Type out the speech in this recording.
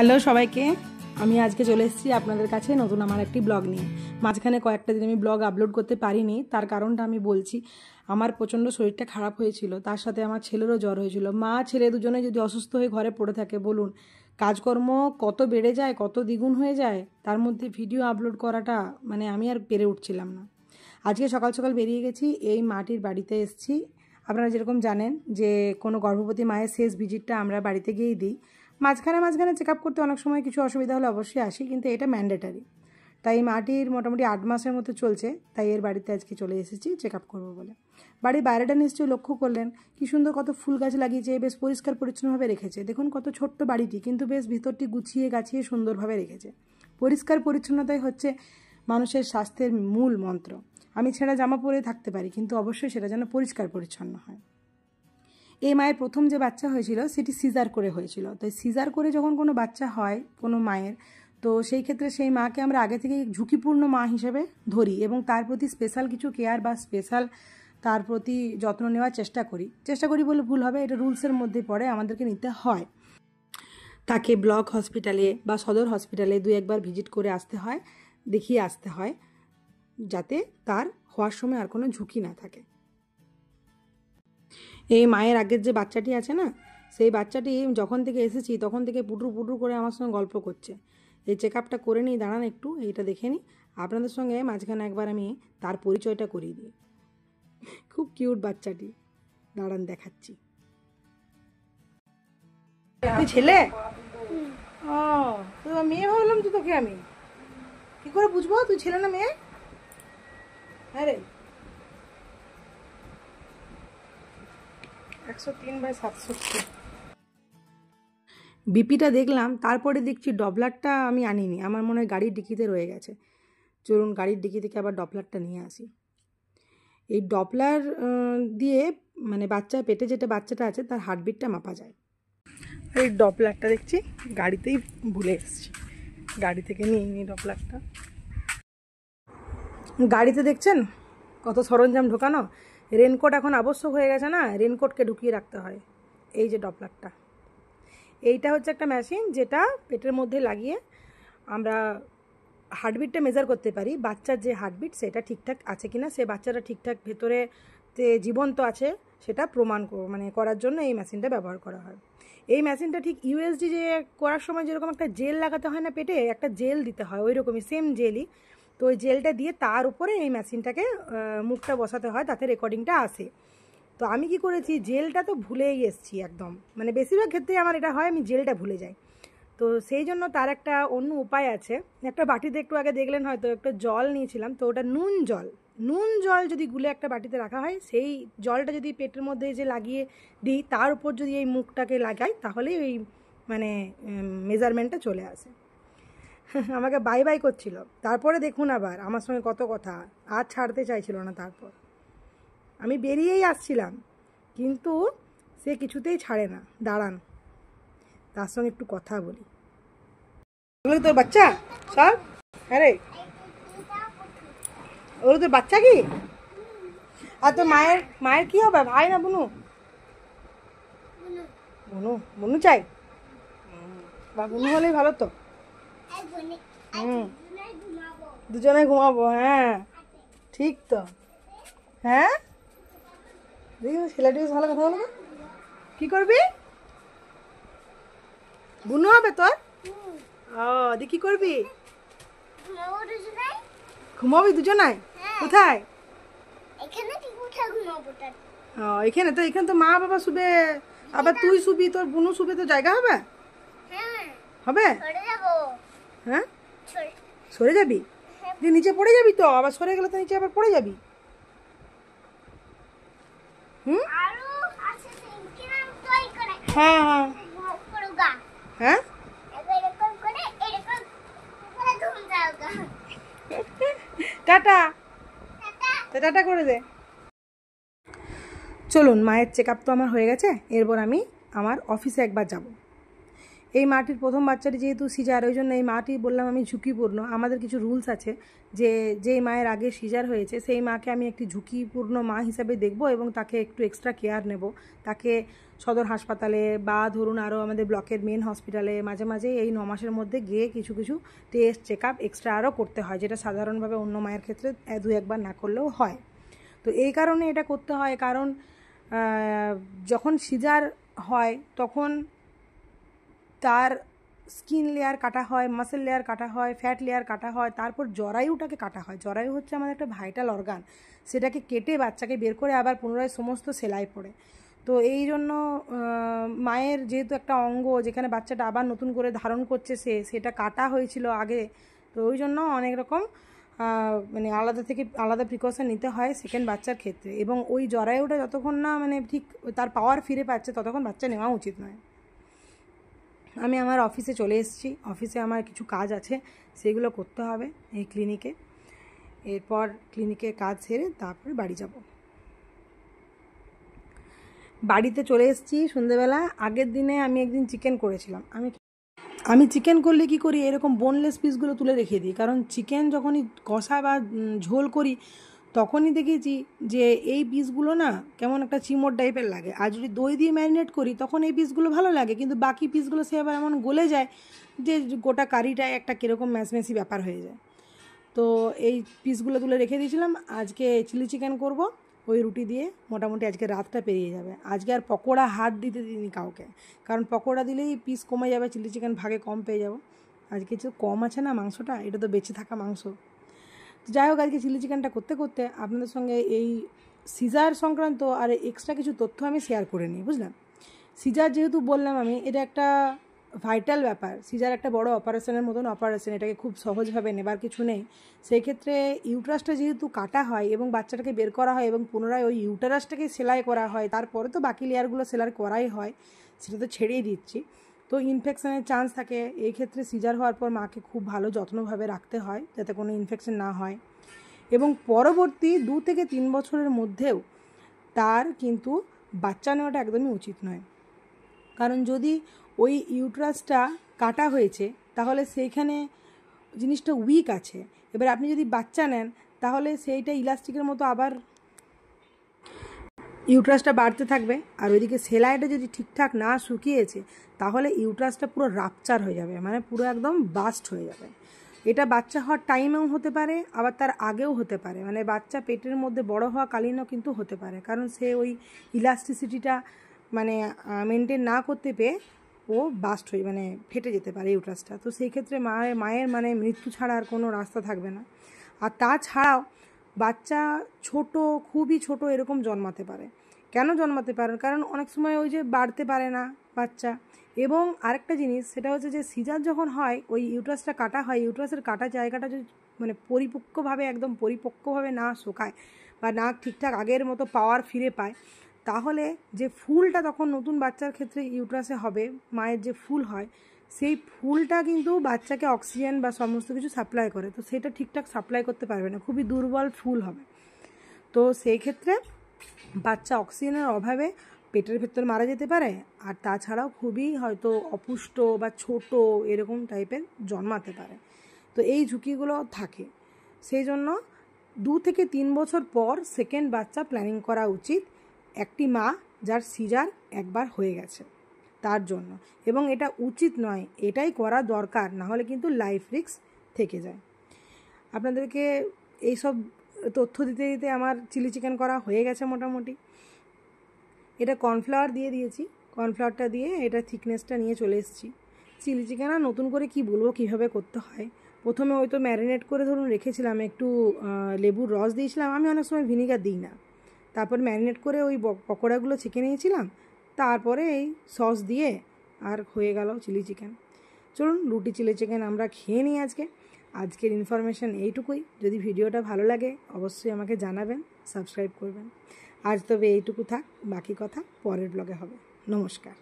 Hello সবাইকে, আমি আজকে চলে এসেছি আপনাদের কাছে নতুন আমার একটি ব্লগ নিয়ে। মাঝখানে কয়েকটা দিন আমি ব্লগ আপলোড করতে পারিনি, তার কারণটা আমি বলছি। আমার প্রচণ্ড শরীরটা খারাপ হয়েছিল, তার সাথে আমার ছেলেরও জ্বর হয়েছিল। মা ছেলে দুজনে যদি অসুস্থ হয়ে ঘরে পড়ে থাকে, বলুন কাজকর্ম কত বেড়ে যায়, কত দ্বিগুণ হয়ে যায়। তার মধ্যে ভিডিও আপলোড করাটা আমি আর পেরে উঠছিলাম না। আজকে সকাল সকাল বেরিয়ে গেছি, এই মাটির বাড়িতে এসেছি। আপনারা যেরকম জানেন যে কোনো গর্ভবতী মায়ের শেষ ভিজিটটা আমরা বাড়িতে গিয়েই দিই। মাঝখানে চেক আপ করতে অনেক সময় কিছু অসুবিধা হলে অবশ্যই আসি, কিন্তু এটা ম্যান্ডেটারি। তাই মাটির মোটামুটি 8 মাসের মতো চলছে, তাই এর বাড়িতে আজকে চলে এসেছি চেক আপ করবো বলে। বাড়ির বাইরেটা নিশ্চয়ই লক্ষ্য করলেন, কি সুন্দর কত ফুল গাছ লাগিয়েছে, বেশ পরিষ্কার পরিচ্ছন্নভাবে রেখেছে। দেখুন কত ছোট্ট বাড়িটি, কিন্তু বেশ ভিতরটি গুছিয়ে গাছিয়ে সুন্দরভাবে রেখেছে। পরিষ্কার পরিচ্ছন্নতাই হচ্ছে মানুষের স্বাস্থ্যের মূল মন্ত্র। আমি ছেঁড়া জামা পরে থাকতে পারি, কিন্তু অবশ্যই সেটা যেন পরিষ্কার পরিচ্ছন্ন হয়। এই মায়ের প্রথম যে বাচ্চা হয়েছিল সেটি সিজার করে হয়েছিল। তো সিজার করে যখন কোনো বাচ্চা হয় কোনো মায়ের, তো সেই ক্ষেত্রে সেই মাকে আমরা আগে থেকেই ঝুঁকিপূর্ণ মা হিসেবে ধরি এবং তার প্রতি স্পেশাল কিছু কেয়ার বা স্পেশাল তার প্রতি যত্ন নেওয়ার চেষ্টা করি বলে ভুল হবে, এটা রুলসের মধ্যে পড়ে, আমাদেরকে নিতে হয়। তাকে ব্লক হসপিটালে বা সদর হসপিটালে 2-1বার ভিজিট করে আসতে হয়, দেখিয়ে আসতে হয়, যাতে তার হওয়ার সময় আর কোনো ঝুঁকি না থাকে। এই মায়ের আগের যে বাচ্চাটি আছে না, সেই বাচ্চাটি যখন থেকে এসেছি তখন থেকে পুটুর পুটুর করে আমার সঙ্গে গল্প করছে। এই চেক আপটা করে নিই, দাঁড়ান একটু এইটা দেখে নিই। আপনাদের সঙ্গে মাঝখানে একবার আমি তার পরিচয়টা করিয়ে দিই। খুব কিউট বাচ্চাটি, দাঁড়ান দেখাচ্ছি। তুই ছেলে? ও, তো মেয়ে ভাবলাম তো তোকে আমি। কি করে বুঝবো তুই ছেলে না মেয়ে? হ্যাঁ রে, 103/700। বিপিটা দেখলাম, তারপরে দেখছি ডপলারটা আমি আনিনি, আমার মনে হয় গাড়ির ডিকিতে রয়ে গেছে। চলুন গাড়ির ডিকি থেকে আবার ডপলারটা নিয়ে আসি। এই ডপলার দিয়ে বাচ্চার পেটে যেটা বাচ্চাটা আছে তার হার্টবিটটা মাপা যায়। এই ডপলারটা দেখছি গাড়িতেই ভুলে এসেছি, গাড়ি থেকে নিয়ে নিই ডপলারটা। গাড়িতে দেখছেন কত সরঞ্জাম ঢোকানো। রেনকোট এখন আবশ্যক হয়ে গেছে না, রেনকোটকে ঢুকিয়ে রাখতে হয়। এই যে ডপলারটা, এইটা হচ্ছে একটা মেশিন যেটা পেটের মধ্যে লাগিয়ে আমরা হার্টবিটটা মেজার করতে পারি, বাচ্চার যে হার্টবিট সেটা ঠিকঠাক আছে কিনা, সে বাচ্চাটা ঠিকঠাক ভেতরে জীবন্ত আছে সেটা প্রমাণ করার জন্য এই মেশিনটা ব্যবহার করা হয়। এই মেশিনটা ঠিক ইউএসজি যে করার সময় যেরকম একটা জেল লাগাতে হয় না পেটে, একটা জেল দিতে হয়, ওই রকমই সেম জেলই। তো ওই জেলটা দিয়ে তার উপরে এই মেশিনটাকে মুখটা বসাতে হয়, তাতে রেকর্ডিংটা আসে। তো আমি কি করেছি, জেলটা তো ভুলেই এসেছি একদম, বেশিরভাগ ক্ষেত্রে আমার এটা হয়, আমি জেলটা ভুলে যাই। তো সেই জন্য তার একটা অন্য উপায় আছে। একটা বাটিতে একটু আগে দেখলেন হয়তো একটা জল নিয়েছিলাম, তো ওটা নুন জল যদি গুলে একটা বাটিতে রাখা হয়, সেই জলটা যদি পেটের মধ্যে যে লাগিয়ে দিই, তার উপর যদি এই মুখটাকে লাগাই, তাহলেই ওই মেজারমেন্টটা চলে আসে। আমাকে বাই বাই করছিল, তারপরে দেখুন আবার আমার সঙ্গে কত কথা, আর ছাড়তে চাইছিল না। তারপর আমি বেরিয়েই আসছিলাম, কিন্তু সে কিছুতেই ছাড়ে না। দাঁড়ান, তার সঙ্গে একটু কথা বলি। ওগুলো তোর বাচ্চা সব? আরে ওগুলো তোর বাচ্চা কি? আর তোর মায়ের কি হবে, ভাই না বুনু? বুনু চাই বা বুনু হলেই ভালো তো। দুজনে ঘুমাবো, হ্যাঁ ঠিক তো। হ্যাঁ দেখি ছেলেটি ভালো কথা বলবো। কি করবি? বুনু হবে তোর? ও দেখি করবি, ঘুমাবি দুজনায়? কোথায়? এখানে তো, এখানে তো মা বাবা শুবে, আবার তুই শুবি, তোর বুনু শুবে, তো জায়গা হবে? হবে? হ্যাঁ সরে যাবি? তুই নিচে পড়ে যাবি তো, আবার সরে গেলে তো নিচে আবার পড়ে যাবি। হ্যাঁ হ্যাঁ হ্যাঁ, টাটা টাটা করে দে। চলুন, মায়ের চেক আপ তো আমার হয়ে গেছে, এরপর আমি আমার অফিসে একবার যাব। এই মাটির প্রথম বাচ্চাটি যেহেতু সিজার, ওই জন্য এই মাটি বললাম আমি ঝুঁকিপূর্ণ। আমাদের কিছু রুলস আছে যে যেই মায়ের আগে সিজার হয়েছে সেই মাকে আমি একটি ঝুঁকিপূর্ণ মা হিসাবে দেখব এবং তাকে একটু এক্সট্রা কেয়ার নেব। তাকে সদর হাসপাতালে বা ধরুন আরও আমাদের ব্লকের মেন হসপিটালে মাঝে মাঝে এই 9 মাসের মধ্যে গিয়ে কিছু কিছু টেস্ট চেক আপ এক্সট্রা আরও করতে হয়, যেটা সাধারণভাবে অন্য মায়ের ক্ষেত্রে 2-1 বার না করলেও হয়। তো এই কারণে এটা করতে হয়, কারণ যখন সিজার হয় তখন তার স্কিন লেয়ার কাটা হয়, মাসেল লেয়ার কাটা হয়, ফ্যাট লেয়ার কাটা হয়, তারপর জরায়ুটাকে কাটা হয়। জরায়ু হচ্ছে আমাদের একটা ভাইটাল অর্গান, সেটাকে কেটে বাচ্চাকে বের করে আবার পুনরায় সমস্ত সেলাই পড়ে। তো এই জন্য মায়ের যেহেতু একটা অঙ্গ যেখানে বাচ্চাটা আবার নতুন করে ধারণ করছে সেটা কাটা হয়েছিল আগে, তো ওই জন্য অনেক রকম মানে আলাদা প্রিকশন নিতে হয় সেকেন্ড বাচ্চার ক্ষেত্রে। এবং ওই জরায়ুটা যতক্ষণ না মানে ঠিক তার পাওয়ার ফিরে পাচ্ছে ততক্ষণ বাচ্চা নেওয়া উচিত নয়। আমি আমার অফিসে চলে এসেছি। অফিসে আমার কিছু কাজ আছে, সেগুলো করতে হবে এই ক্লিনিকে। এরপর ক্লিনিকে কাজ সেরে তারপরে বাড়ি যাব। বাড়িতে চলে এসেছি সন্ধ্যেবেলা। আগের দিনে আমি একদিন চিকেন করেছিলাম। আমি চিকেন করলে কি করি, এরকম বোনলেস পিসগুলো তুলে রেখে দিই, কারণ চিকেন যখনই কষা বা ঝোল করি তখনই দেখেছি যে এই পিসগুলো না কেমন একটা চিমড় টাইপের লাগে। আর যদি দই দিয়ে ম্যারিনেট করি তখন এই পিসগুলো ভালো লাগে, কিন্তু বাকি পিসগুলো সে আবার এমন গলে যায় যে গোটা কারিটায় একটা কীরকম ম্যাচমেসি ব্যাপার হয়ে যায়। তো এই পিসগুলো তুলে রেখে দিয়েছিলাম। আজকে চিলি চিকেন করব ওই রুটি দিয়ে, মোটামুটি আজকে রাতটা পেরিয়ে যাবে। আজকে আর পকোড়া হাত দিতে দিইনি কাউকে, কারণ পকোড়া দিলেই পিস কমে যাবে, চিলি চিকেন ভাগে কম পেয়ে যাব। আজকে কিছু কম আছে না মাংসটা, এটা তো বেঁচে থাকা মাংস। যাই হোক, আজকে চিলি চিকেনটা করতে করতে আপনাদের সঙ্গে এই সিজার সংক্রান্ত আর এক্সট্রা কিছু তথ্য আমি শেয়ার করে নিই, বুঝলাম। সিজার যেহেতু বললাম আমি, এটা একটা ভাইটাল ব্যাপার। সিজার একটা বড় অপারেশনের মতন অপারেশন, এটাকে খুব সহজভাবে নেবার কিছু নেই। সেই ক্ষেত্রে ইউটারাসটা যেহেতু কাটা হয় এবং বাচ্চাটাকে বের করা হয় এবং পুনরায় ওই ইউটারাসটাকে সেলাই করা হয়, তারপরে তো বাকি লেয়ারগুলো সেলাই করাই হয়, সেটা তো ছেড়েই দিচ্ছি। তো ইনফেকশনের চান্স থাকে। এই ক্ষেত্রে সিজার হওয়ার পর মাকে খুব ভালো যত্নভাবে রাখতে হয় যাতে কোনো ইনফেকশন না হয়। এবং পরবর্তী 2 থেকে 3 বছরের মধ্যেও তার কিন্তু বাচ্চা নেওয়াটা একদমই উচিত নয়, কারণ যদি ওই ইউট্রাসটা কাটা হয়েছে তাহলে সেইখানে জিনিসটা উইক আছে। এবার আপনি যদি বাচ্চা নেন তাহলে সেইটা ইলাস্টিকের মতো আবার ইউট্রাসটা বাড়তে থাকবে, আর ওইদিকে সেলাইটা যদি ঠিকঠাক না শুকিয়েছে তাহলে ইউট্রাসটা পুরো রাপচার হয়ে যাবে, মানে পুরো একদম বাস্ট হয়ে যাবে। এটা বাচ্চা হওয়ার টাইমেও হতে পারে, আবার তার আগেও হতে পারে, মানে বাচ্চা পেটের মধ্যে বড় হওয়া কালীনও কিন্তু হতে পারে, কারণ সে ওই ইলাস্টিসিটিটা মানে মেনটেন না করতে পেয়ে ও বাস্ট হয়ে মানে ফেটে যেতে পারে ইউট্রাসটা। তো সেই ক্ষেত্রে মায়ের মানে মৃত্যু ছাড়া আর কোনো রাস্তা থাকবে না। আর তাছাড়াও বাচ্চা ছোট, খুবই ছোট এরকম জন্মাতে পারে। কেন জন্মাতে পারে? কারণ অনেক সময় ওই যে বাড়তে পারে না বাচ্চা। এবং আরেকটা জিনিস, সেটা হচ্ছে যে সিজার যখন হয় ওই ইউট্রাসটা কাটা হয়, ইউট্রাসের কাটা জায়গাটা যদি মানে একদম পরিপক্কভাবে না শোকায় বা না ঠিকঠাক আগের মতো পাওয়ার ফিরে পায়, তাহলে যে ফুলটা তখন নতুন বাচ্চার ক্ষেত্রে ইউট্রাসে হবে, মায়ের যে ফুল হয়, সেই ফুলটা কিন্তু বাচ্চাকে অক্সিজেন বা সমস্ত কিছু সাপ্লাই করে, তো সেটা ঠিকঠাক সাপ্লাই করতে পারবে না, খুবই দুর্বল ফুল হবে। তো সেই ক্ষেত্রে বাচ্চা অক্সিজেনের অভাবে পেটের ভেতর মারা যেতে পারে, আর তাছাড়াও খুবই হয়তো অপুষ্ট বা ছোট এরকম টাইপের জন্মাতে পারে। তো এই ঝুঁকিগুলো থাকে। সেই জন্য 2 থেকে 3 বছর পর সেকেন্ড বাচ্চা প্ল্যানিং করা উচিত একটি মা যার সিজার একবার হয়ে গেছে তার জন্য। এবং এটা উচিত নয়, এটাই করা দরকার, না হলে কিন্তু লাইফ রিস্ক থেকে যায়। আপনাদেরকে এইসব তথ্য দিতে দিতে আমার চিলি চিকেন করা হয়ে গেছে মোটামুটি। এটা কর্নফ্লাওয়ার দিয়ে দিয়েছি, কর্নফ্লাওয়ারটা দিয়ে এটা থিকনেসটা নিয়ে চলে এসেছি। চিলি চিকেন আর নতুন করে কি বলবো কীভাবে করতে হয়। প্রথমে ওই তো ম্যারিনেট করে ধরুন রেখেছিলাম, একটু লেবুর রস দিয়েছিলাম, আমি অনেক সময় ভিনিগার দিই না। তারপর ম্যারিনেট করে ওই পকোড়াগুলো ছেঁকে নিয়েছিলাম, তারপরে এই সস দিয়ে আর হয়ে গেল চিলি চিকেন। চলুন রুটি চিলি চিকেন আমরা খেয়ে নিই আজকের ইনফরমেশান এইটুকুই। যদি ভিডিওটা ভালো লাগে অবশ্যই আমাকে জানাবেন, সাবস্ক্রাইব করবেন। আজ তবে এইটুকু থাক, বাকি কথা পরের ব্লগে হবে। নমস্কার।